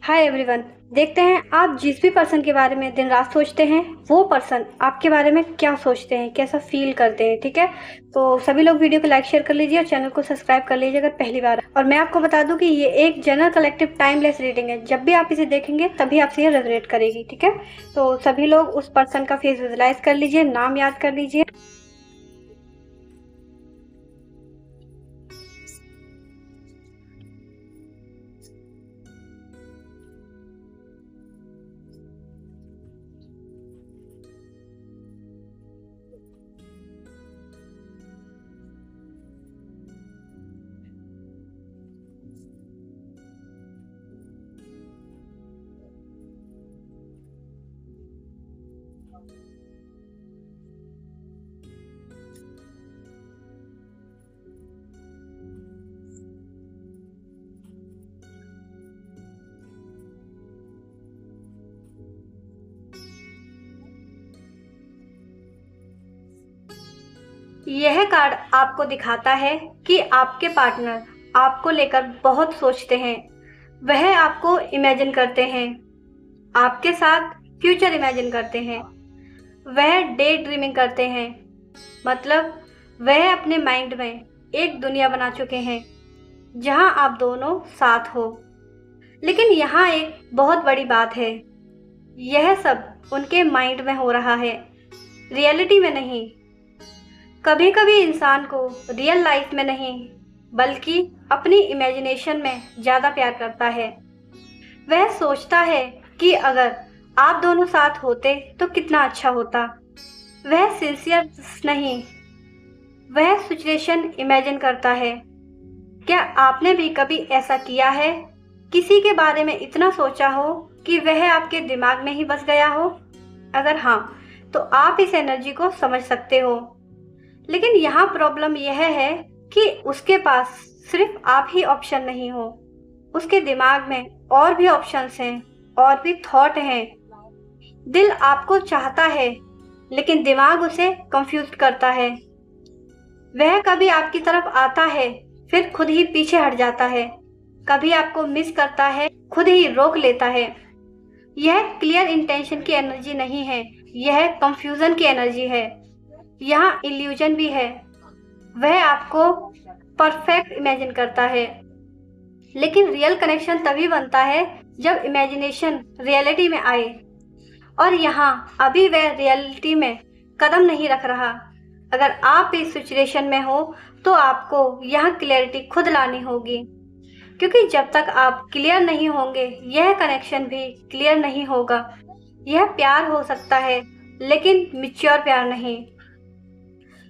Hi everyone. देखते हैं आप जिस भी पर्सन के बारे में दिन रात सोचते हैं वो पर्सन आपके बारे में क्या सोचते हैं, कैसा फील करते हैं। ठीक है, तो सभी लोग वीडियो को लाइक शेयर कर लीजिए और चैनल को सब्सक्राइब कर लीजिए अगर पहली बार। और मैं आपको बता दूं कि ये एक जनरल कलेक्टिव टाइमलेस रीडिंग है। जब भी आप इसे देखेंगे तभी आपसे ये रेजोनेट करेगी। ठीक है, तो सभी लोग उस पर्सन का फेस विजुलाइज कर लीजिए, नाम याद कर लीजिए। यह कार्ड आपको दिखाता है कि आपके पार्टनर आपको लेकर बहुत सोचते हैं। वह आपको इमेजिन करते हैं, आपके साथ फ्यूचर इमेजिन करते हैं। वह डे ड्रीमिंग करते हैं, मतलब वह अपने माइंड में एक दुनिया बना चुके हैं जहां आप दोनों साथ हो। लेकिन यहाँ एक बहुत बड़ी बात है, यह सब उनके माइंड में हो रहा है, रियलिटी में नहीं। कभी कभी इंसान को रियल लाइफ में नहीं बल्कि अपनी इमेजिनेशन में ज़्यादा प्यार करता है। वह सोचता है कि अगर आप दोनों साथ होते तो कितना अच्छा होता। वह सिंसियर नहीं, वह सिचुएशन इमेजिन करता है। क्या आपने भी कभी ऐसा किया है, किसी के बारे में इतना सोचा हो कि वह आपके दिमाग में ही बस गया हो? अगर हाँ, तो आप इस एनर्जी को समझ सकते हो। लेकिन यहाँ प्रॉब्लम यह है कि उसके पास सिर्फ आप ही ऑप्शन नहीं हो, उसके दिमाग में और भी ऑप्शंस हैं और भी थॉट हैं। दिल आपको चाहता है लेकिन दिमाग उसे कंफ्यूज करता है। वह कभी आपकी तरफ आता है फिर खुद ही पीछे हट जाता है, कभी आपको मिस करता है, खुद ही रोक लेता है। यह क्लियर इंटेंशन की एनर्जी नहीं है, यह कंफ्यूजन की एनर्जी है। यहाँ इल्यूजन भी है। वह आपको परफेक्ट इमेजिन करता है, लेकिन रियल कनेक्शन तभी बनता है जब इमेजिनेशन रियलिटी में आए। और यहाँ अभी वह रियलिटी में कदम नहीं रख रहा। अगर आप इस सिचुएशन में हो तो आपको यहाँ क्लियरिटी खुद लानी होगी, क्योंकि जब तक आप क्लियर नहीं होंगे यह कनेक्शन भी क्लियर नहीं होगा। यह प्यार हो सकता है लेकिन मैच्योर प्यार नहीं।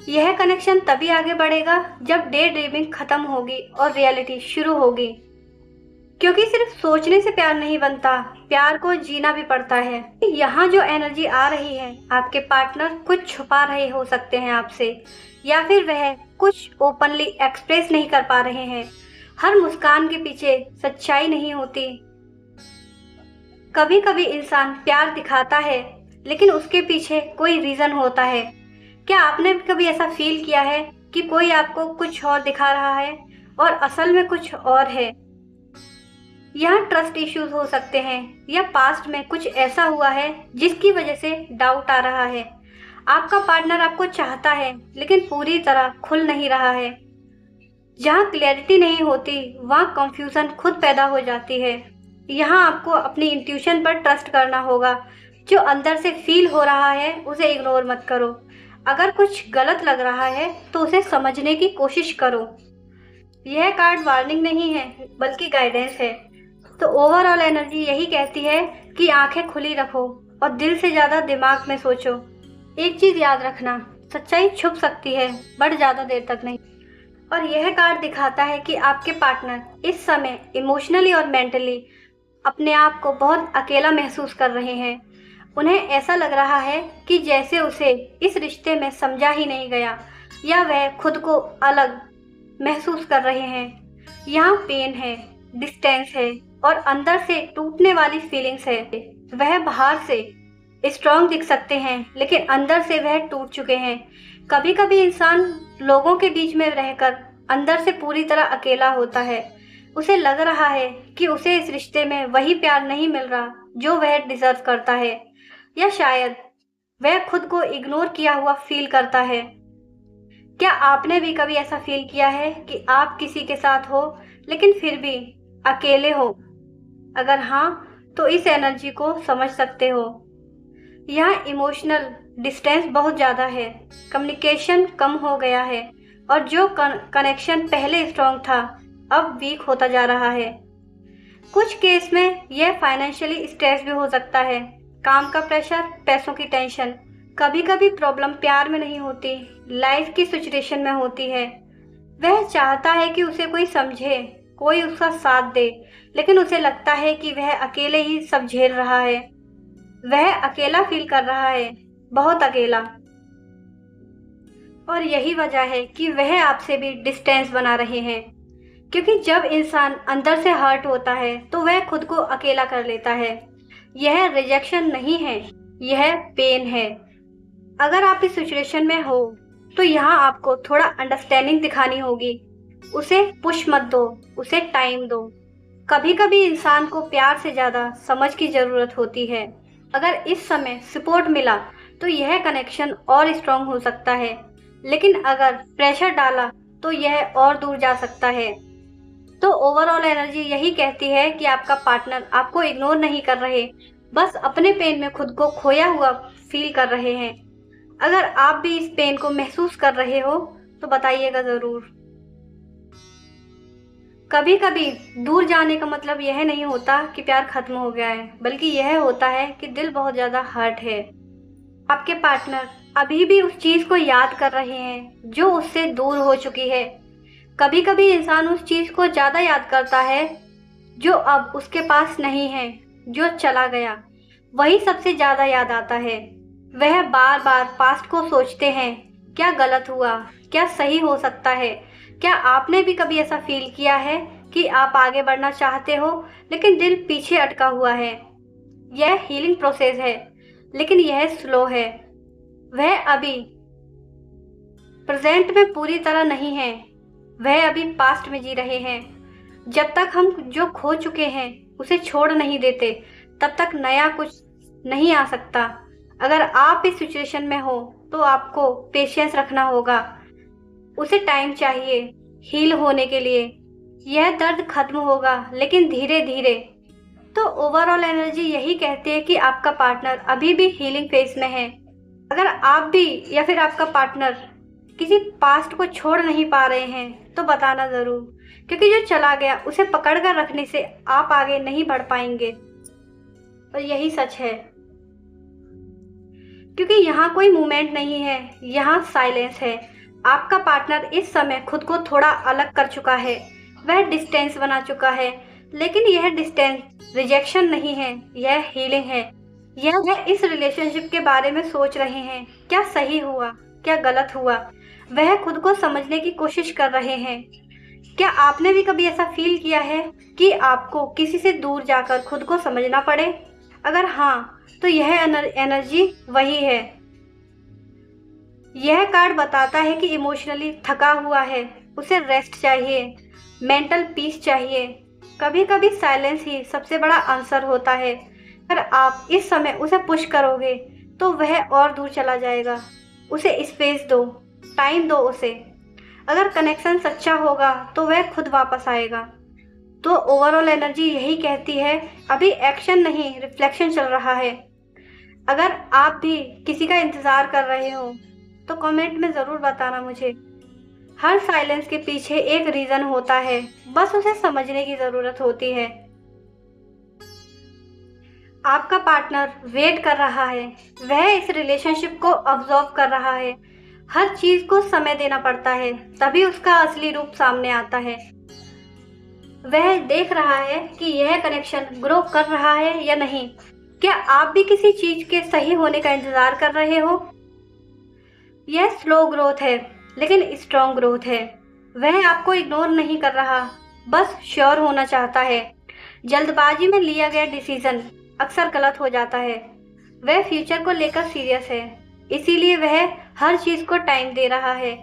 यह कनेक्शन तभी आगे बढ़ेगा जब डे ड्रीमिंग खत्म होगी और रियलिटी शुरू होगी, क्योंकि सिर्फ सोचने से प्यार नहीं बनता, प्यार को जीना भी पड़ता है। यहाँ जो एनर्जी आ रही है, आपके पार्टनर कुछ छुपा रहे हो सकते हैं आपसे, या फिर वह कुछ ओपनली एक्सप्रेस नहीं कर पा रहे हैं। हर मुस्कान के पीछे सच्चाई नहीं होती। कभी कभी इंसान प्यार दिखाता है लेकिन उसके पीछे कोई रीजन होता है। क्या आपने कभी ऐसा फील किया है कि कोई आपको कुछ और दिखा रहा है और असल में कुछ और है? यहाँ ट्रस्ट इश्यूज हो सकते हैं, या पास्ट में कुछ ऐसा हुआ है जिसकी वजह से डाउट आ रहा है। आपका पार्टनर आपको चाहता है लेकिन पूरी तरह खुल नहीं रहा है। जहाँ क्लैरिटी नहीं होती वहाँ कंफ्यूजन खुद पैदा हो जाती है। यहाँ आपको अपनी इंट्यूशन पर ट्रस्ट करना होगा। जो अंदर से फील हो रहा है उसे इग्नोर मत करो। अगर कुछ गलत लग रहा है तो उसे समझने की कोशिश करो। यह कार्ड वार्निंग नहीं है बल्कि गाइडेंस है। तो ओवरऑल एनर्जी यही कहती है कि आंखें खुली रखो और दिल से ज़्यादा दिमाग में सोचो। एक चीज़ याद रखना, सच्चाई छुप सकती है बट ज़्यादा देर तक नहीं। और यह कार्ड दिखाता है कि आपके पार्टनर इस समय इमोशनली और मेंटली अपने आप को बहुत अकेला महसूस कर रहे हैं। उन्हें ऐसा लग रहा है कि जैसे उसे इस रिश्ते में समझा ही नहीं गया, या वह खुद को अलग महसूस कर रहे हैं। यहाँ पेन है, डिस्टेंस है और अंदर से टूटने वाली फीलिंग्स है। वह बाहर से स्ट्रॉन्ग दिख सकते हैं लेकिन अंदर से वह टूट चुके हैं। कभी कभी इंसान लोगों के बीच में रहकर अंदर से पूरी तरह अकेला होता है। उसे लग रहा है कि उसे इस रिश्ते में वही प्यार नहीं मिल रहा जो वह डिजर्व करता है, या शायद वह खुद को इग्नोर किया हुआ फील करता है। क्या आपने भी कभी ऐसा फील किया है कि आप किसी के साथ हो लेकिन फिर भी अकेले हो? अगर हाँ, तो इस एनर्जी को समझ सकते हो। यहाँ इमोशनल डिस्टेंस बहुत ज़्यादा है, कम्युनिकेशन कम हो गया है और जो कनेक्शन पहले स्ट्रॉन्ग था अब वीक होता जा रहा है। कुछ केस में यह फाइनेंशियली स्ट्रेस भी हो सकता है, काम का प्रेशर, पैसों की टेंशन। कभी कभी प्रॉब्लम प्यार में नहीं होती, लाइफ की सिचुएशन में होती है। वह चाहता है कि उसे कोई समझे, कोई उसका साथ दे, लेकिन उसे लगता है कि वह अकेले ही सब झेल रहा है। वह अकेला फील कर रहा है, बहुत अकेला। और यही वजह है कि वह आपसे भी डिस्टेंस बना रहे हैं, क्योंकि जब इंसान अंदर से हर्ट होता है तो वह खुद को अकेला कर लेता है। यह रिजेक्शन नहीं है, यह पेन है। अगर आप इस सिचुएशन में हो तो यहाँ आपको थोड़ा अंडरस्टैंडिंग दिखानी होगी। उसे पुश मत दो, उसे टाइम दो। कभी कभी इंसान को प्यार से ज़्यादा समझ की ज़रूरत होती है। अगर इस समय सपोर्ट मिला तो यह कनेक्शन और स्ट्रॉन्ग हो सकता है, लेकिन अगर प्रेशर डाला तो यह और दूर जा सकता है। तो ओवरऑल एनर्जी यही कहती है कि आपका पार्टनर आपको इग्नोर नहीं कर रहे, बस अपने पेन में खुद को खोया हुआ फील कर रहे हैं। अगर आप भी इस पेन को महसूस कर रहे हो तो बताइएगा ज़रूर। कभी कभी दूर जाने का मतलब यह नहीं होता कि प्यार खत्म हो गया है, बल्कि यह होता है कि दिल बहुत ज़्यादा हर्ट है। आपके पार्टनर अभी भी उस चीज़ को याद कर रहे हैं जो उससे दूर हो चुकी है। कभी कभी इंसान उस चीज़ को ज़्यादा याद करता है जो अब उसके पास नहीं है, जो चला गया, वही सबसे ज़्यादा याद आता है। वह बार बार पास्ट को सोचते हैं, क्या गलत हुआ, क्या सही हो सकता है। क्या आपने भी कभी ऐसा फील किया है कि आप आगे बढ़ना चाहते हो लेकिन दिल पीछे अटका हुआ है? यह हीलिंग प्रोसेस है, लेकिन यह स्लो है। वह अभी प्रेजेंट में पूरी तरह नहीं है, वह अभी पास्ट में जी रहे हैं। जब तक हम जो खो चुके हैं उसे छोड़ नहीं देते, तब तक नया कुछ नहीं आ सकता। अगर आप इस सिचुएशन में हो तो आपको पेशेंस रखना होगा। उसे टाइम चाहिए हील होने के लिए। यह दर्द खत्म होगा, लेकिन धीरे धीरे। तो ओवरऑल एनर्जी यही कहती है कि आपका पार्टनर अभी भी हीलिंग फेज में है। अगर आप भी या फिर आपका पार्टनर किसी पास्ट को छोड़ नहीं पा रहे हैं तो बताना ज़रूर, क्योंकि जो चला गया उसे पकड़ कर रखने से आप आगे नहीं बढ़ पाएंगे। और यही सच है, क्योंकि यहाँ कोई मूवमेंट नहीं है, यहाँ साइलेंस है। आपका पार्टनर इस समय खुद को थोड़ा अलग कर चुका है, वह डिस्टेंस बना चुका है, लेकिन यह डिस्टेंस रिजेक्शन नहीं है, यह हीलिंग है। यह इस रिलेशनशिप के बारे में सोच रहे हैं, क्या सही हुआ, क्या गलत हुआ। वह खुद को समझने की कोशिश कर रहे हैं। क्या आपने भी कभी ऐसा फील किया है कि आपको किसी से दूर जाकर खुद को समझना पड़े? अगर हाँ, तो यह एनर्जी वही है। यह कार्ड बताता है कि इमोशनली थका हुआ है, उसे रेस्ट चाहिए, मेंटल पीस चाहिए। कभी कभी साइलेंस ही सबसे बड़ा आंसर होता है। अगर आप इस समय उसे पुश करोगे तो वह और दूर चला जाएगा। उसे स्पेस दो, टाइम दो उसे। अगर कनेक्शन सच्चा होगा तो वह खुद वापस आएगा। तो ओवरऑल एनर्जी यही कहती है, अभी एक्शन नहीं, रिफ्लेक्शन चल रहा है। अगर आप भी किसी का इंतज़ार कर रहे हो तो कमेंट में ज़रूर बताना मुझे। हर साइलेंस के पीछे एक रीज़न होता है, बस उसे समझने की ज़रूरत होती है। आपका पार्टनर वेट कर रहा है, वह इस रिलेशनशिप को ऑब्जर्व कर रहा है। हर चीज़ को समय देना पड़ता है, तभी उसका असली रूप सामने आता है। वह देख रहा है कि यह कनेक्शन ग्रो कर रहा है या नहीं। क्या आप भी किसी चीज़ के सही होने का इंतज़ार कर रहे हो? यह स्लो ग्रोथ है, लेकिन स्ट्रॉन्ग ग्रोथ है। वह आपको इग्नोर नहीं कर रहा, बस श्योर होना चाहता है। जल्दबाजी में लिया गया डिसीजन अक्सर गलत हो जाता है। वह फ्यूचर को लेकर सीरियस है, इसीलिए वह हर चीज़ को टाइम दे रहा है।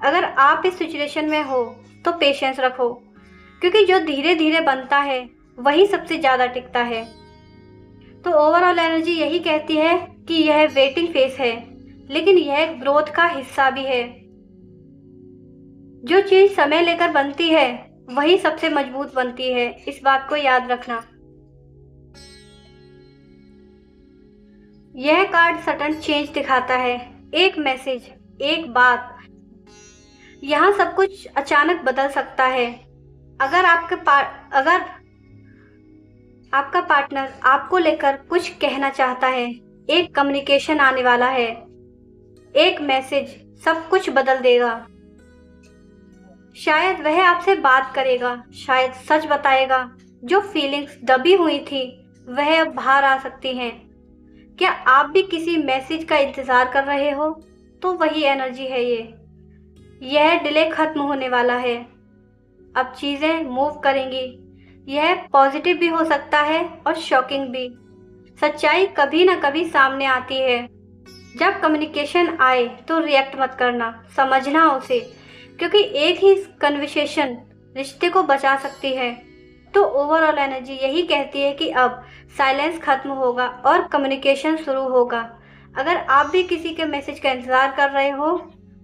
अगर आप इस सिचुएशन में हो तो पेशेंस रखो। क्योंकि जो धीरे धीरे बनता है वही सबसे ज़्यादा टिकता है। तो ओवरऑल एनर्जी यही कहती है कि यह वेटिंग फेस है, लेकिन यह ग्रोथ का हिस्सा भी है। जो चीज़ समय लेकर बनती है वही सबसे मजबूत बनती है, इस बात को याद रखना। यह कार्ड सडन चेंज दिखाता है, एक मैसेज, एक बात, यहाँ सब कुछ अचानक बदल सकता है। अगर आपका पार्टनर आपको लेकर कुछ कहना चाहता है, एक कम्युनिकेशन आने वाला है, एक मैसेज सब कुछ बदल देगा। शायद वह आपसे बात करेगा, शायद सच बताएगा। जो फीलिंग्स दबी हुई थी वह अब बाहर आ सकती हैं। क्या आप भी किसी मैसेज का इंतज़ार कर रहे हो? तो वही एनर्जी है ये। यह डिले खत्म होने वाला है, अब चीज़ें मूव करेंगी। यह पॉजिटिव भी हो सकता है और शॉकिंग भी। सच्चाई कभी ना कभी सामने आती है। जब कम्युनिकेशन आए तो रिएक्ट मत करना, समझना उसे, क्योंकि एक ही कन्वर्सेशन रिश्ते को बचा सकती है। तो ओवरऑल एनर्जी यही कहती है कि अब साइलेंस खत्म होगा और कम्युनिकेशन शुरू होगा। अगर आप भी किसी के मैसेज का इंतज़ार कर रहे हो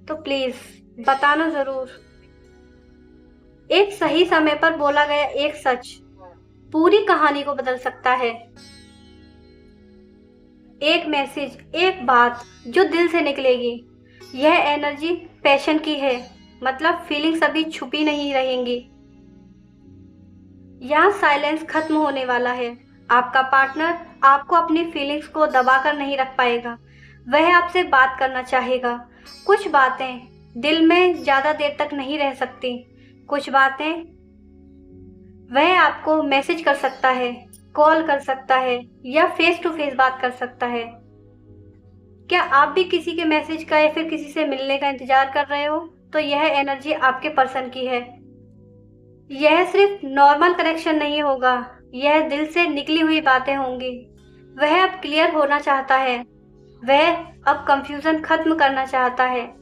तो प्लीज़ बताना ज़रूर। एक सही समय पर बोला गया एक सच पूरी कहानी को बदल सकता है। एक मैसेज, एक बात जो दिल से निकलेगी। यह एनर्जी पैशन की है, मतलब फीलिंग्स अभी छुपी नहीं रहेंगी। यहाँ साइलेंस खत्म होने वाला है। आपका पार्टनर आपको अपनी फीलिंग्स को दबाकर नहीं रख पाएगा, वह आपसे बात करना चाहेगा। कुछ बातें दिल में ज़्यादा देर तक नहीं रह सकती। कुछ बातें वह आपको मैसेज कर सकता है, कॉल कर सकता है या फेस टू फेस बात कर सकता है। क्या आप भी किसी के मैसेज का या फिर किसी से मिलने का इंतजार कर रहे हो? तो यह एनर्जी आपके पर्सन की है। यह सिर्फ नॉर्मल कनेक्शन नहीं होगा, यह दिल से निकली हुई बातें होंगी। वह अब क्लियर होना चाहता है, वह अब कंफ्यूजन खत्म करना चाहता है।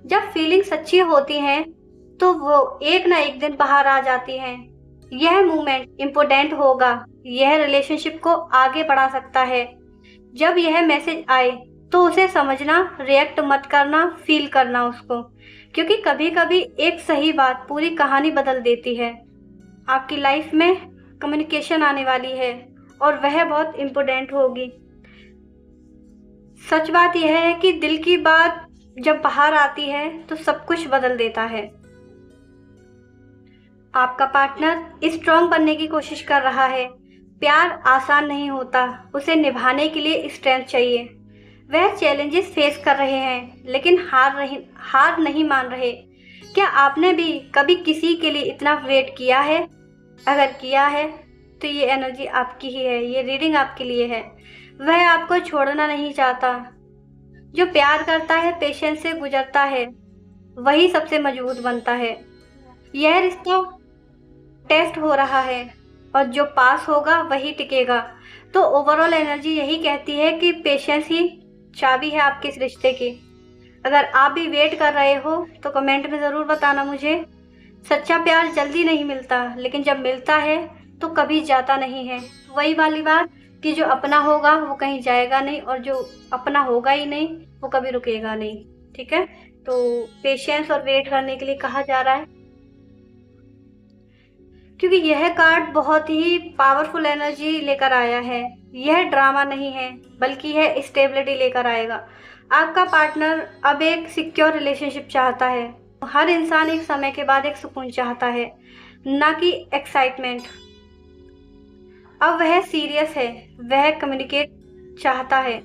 जब फीलिंग सच्ची होती हैं तो वो एक ना एक दिन बाहर आ जाती हैं। यह मूवमेंट इम्पोर्टेंट होगा, यह रिलेशनशिप को आगे बढ़ा सकता है। जब यह मैसेज आए तो उसे समझना, रिएक्ट मत करना, फील करना उसको, क्योंकि कभी कभी एक सही बात पूरी कहानी बदल देती है। आपकी लाइफ में कम्युनिकेशन आने वाली है और वह बहुत इम्पोर्टेंट होगी। सच बात यह है कि दिल की बात जब बाहर आती है तो सब कुछ बदल देता है। आपका पार्टनर स्ट्रॉन्ग बनने की कोशिश कर रहा है। प्यार आसान नहीं होता, उसे निभाने के लिए स्ट्रेंथ चाहिए। वह चैलेंजेस फेस कर रहे हैं लेकिन हार नहीं मान रहे। क्या आपने भी कभी किसी के लिए इतना वेट किया है? अगर किया है तो ये एनर्जी आपकी ही है, ये रीडिंग आपके लिए है। वह आपको छोड़ना नहीं चाहता। जो प्यार करता है, पेशेंस से गुजरता है, वही सबसे मजबूत बनता है। यह रिश्ता टेस्ट हो रहा है और जो पास होगा वही टिकेगा। तो ओवरऑल एनर्जी यही कहती है कि पेशेंस ही चाबी है आपके इस रिश्ते की। अगर आप भी वेट कर रहे हो तो कमेंट में ज़रूर बताना मुझे। सच्चा प्यार जल्दी नहीं मिलता, लेकिन जब मिलता है तो कभी जाता नहीं है। वही वाली बात कि जो अपना होगा वो कहीं जाएगा नहीं और जो अपना होगा ही नहीं वो कभी रुकेगा नहीं। ठीक है, तो पेशेंस और वेट करने के लिए कहा जा रहा है, क्योंकि यह कार्ड बहुत ही पावरफुल एनर्जी लेकर आया है। यह ड्रामा नहीं है, बल्कि यह स्टेबिलिटी लेकर आएगा। आपका पार्टनर अब एक सिक्योर रिलेशनशिप चाहता है। हर इंसान एक समय के बाद एक सुकून चाहता है, ना कि एक्साइटमेंट। अब वह सीरियस है, वह कम्युनिकेट चाहता है।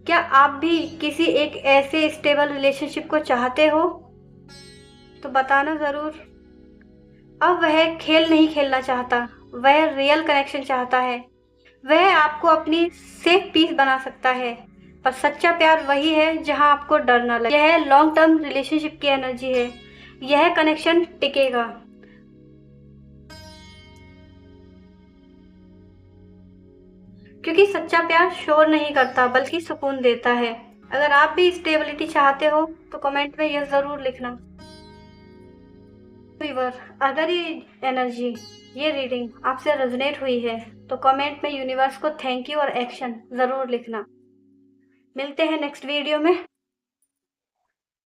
क्या आप भी किसी एक ऐसे स्टेबल रिलेशनशिप को चाहते हो? तो बताना ज़रूर। अब वह खेल नहीं खेलना चाहता, वह रियल कनेक्शन चाहता है। वह आपको अपनी सेफ पीस बना सकता है, पर सच्चा प्यार वही है जहां आपको डर ना लगे। यह लॉन्ग टर्म रिलेशनशिप की एनर्जी है, यह कनेक्शन टिकेगा। क्योंकि सच्चा प्यार शोर नहीं करता बल्कि सुकून देता है। अगर आप भी स्टेबिलिटी चाहते हो तो कमेंट में यह ज़रूर लिखना। गिवर, अगर ये एनर्जी, ये रीडिंग आपसे रेजोनेट हुई है तो कमेंट में यूनिवर्स को थैंक यू और एक्शन ज़रूर लिखना। मिलते हैं नेक्स्ट वीडियो में।